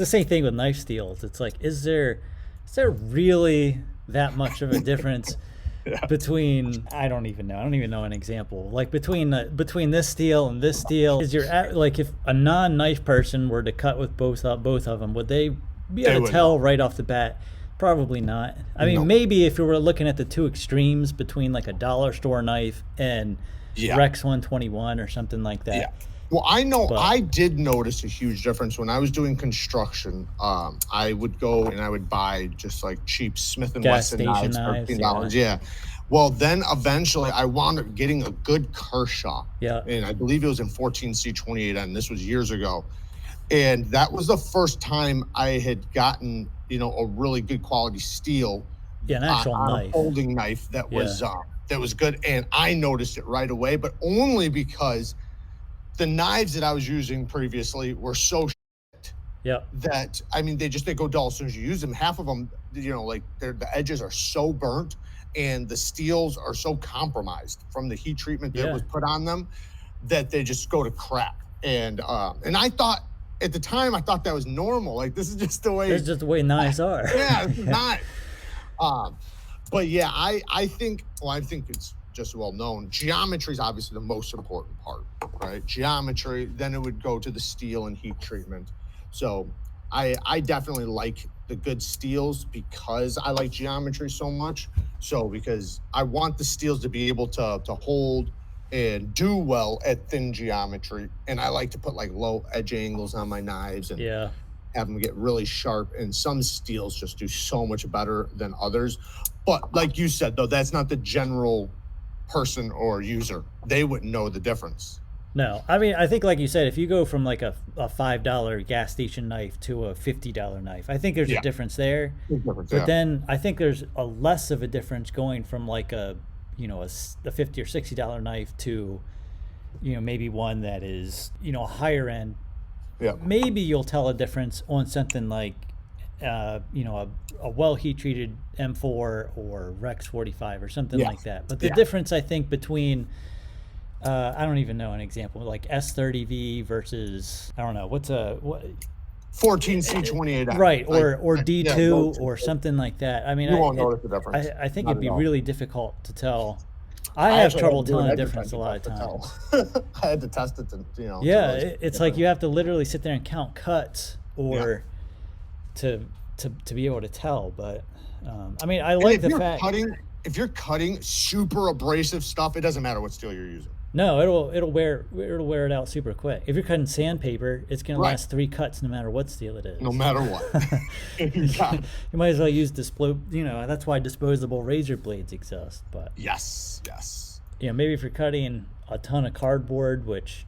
the same thing with knife steels. It's like, is there really that much of a difference between, I don't even know an example, like between this steel and this steel? Is like, if a non-knife person were to cut with both of them, would they be able to tell right off the bat? Probably not. I mean, maybe if you were looking at the two extremes between like a dollar store knife and Rex 121 or something like that. Yeah. Well, I know, I did notice a huge difference when I was doing construction. I would go and I would buy just like cheap Smith & Wesson knives for $15. Yeah. Well, then eventually I wound up getting a good Kershaw. Yeah. And I believe it was in 14C28N. This was years ago. And that was the first time I had gotten, you know, a really good quality steel. Yeah, an actual knife. A folding knife that was good. And I noticed it right away, but only because the knives that I was using previously were so shit that, I mean, they go dull as soon as you use them. Half of them, you know, like the edges are so burnt and the steels are so compromised from the heat treatment that was put on them that they just go to crap. And I thought, at the time, I thought that was normal. Like, this is just the way. It's just the way knives are. Yeah, it's not. But yeah, I think it's just well known. Geometry is obviously the most important part, right? Geometry, then it would go to the steel and heat treatment. So I definitely like the good steels because I like geometry so much. So because I want the steels to be able to hold and do well at thin geometry. And I like to put like low edge angles on my knives and have them get really sharp. And some steels just do so much better than others. But like you said, though, that's not the general person or user. They wouldn't know the difference. No, I mean, I think like you said, if you go from like a $5 gas station knife to a $50 knife, I think there's a difference there. But then I think there's a less of a difference going from like a $50 or $60 knife to, you know, maybe one that is, you know, higher end. Yeah. Maybe you'll tell a difference on something like, you know, a well heat treated M4 or Rex 45 or something like that. But the difference, I think, between I don't even know an example, like S30V versus, I don't know, what 14C28, right, or D2 or something like that. I mean, you won't notice the difference. I think it'd be really difficult to tell. I have trouble telling the difference a lot of times. I had to test it to, you know. Yeah, it's like you have to literally sit there and count cuts or to be able to tell. But I mean, I like the fact if you're cutting super abrasive stuff, it doesn't matter what steel you're using. No, it'll wear it out super quick. If you're cutting sandpaper, it's gonna last 3 cuts no matter what steel it is. No matter what. You might as well use you know, that's why disposable razor blades exist. But yes. You know, maybe if you're cutting a ton of cardboard, which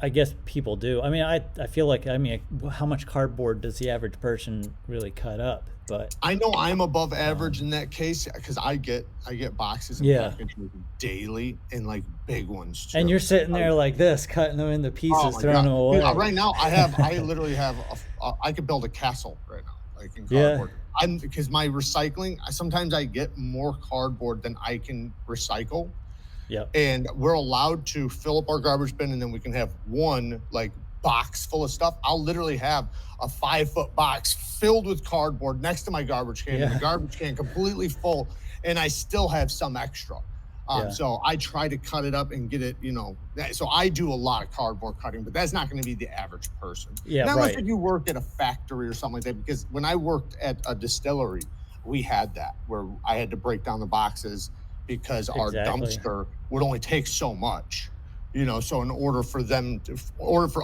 I guess people do. I mean, I feel like, I mean, how much cardboard does the average person really cut up? But I know I'm above average in that case because I get boxes and packages daily and like big ones too. And you're sitting there like this, cutting them into pieces, throwing them away. Yeah, right now I literally have I could build a castle right now, like in cardboard. Because my recycling, sometimes I get more cardboard than I can recycle. Yep. And we're allowed to fill up our garbage bin, and then we can have one like box full of stuff. I'll literally have a 5-foot box filled with cardboard next to my garbage can, and the garbage can completely full, and I still have some extra. So I try to cut it up and get it, you know. So I do a lot of cardboard cutting, but that's not going to be the average person. Yeah, not unless you work at a factory or something like that. Because when I worked at a distillery, we had that where I had to break down the boxes because our dumpster would only take so much, you know. So in order for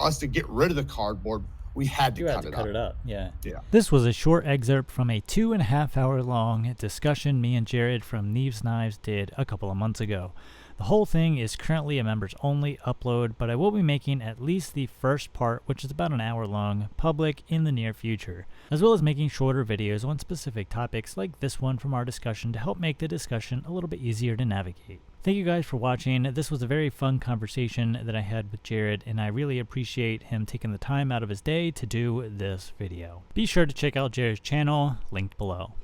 us to get rid of the cardboard, we had to cut it up. Yeah. This was a short excerpt from a 2.5-hour long discussion me and Jerad from Neves Knives did a couple of months ago. The whole thing is currently a members only upload, but I will be making at least the first part, which is about an hour long, public in the near future, as well as making shorter videos on specific topics like this one from our discussion to help make the discussion a little bit easier to navigate. Thank you guys for watching. This was a very fun conversation that I had with Jerad, and I really appreciate him taking the time out of his day to do this video. Be sure to check out Jarad's channel, linked below.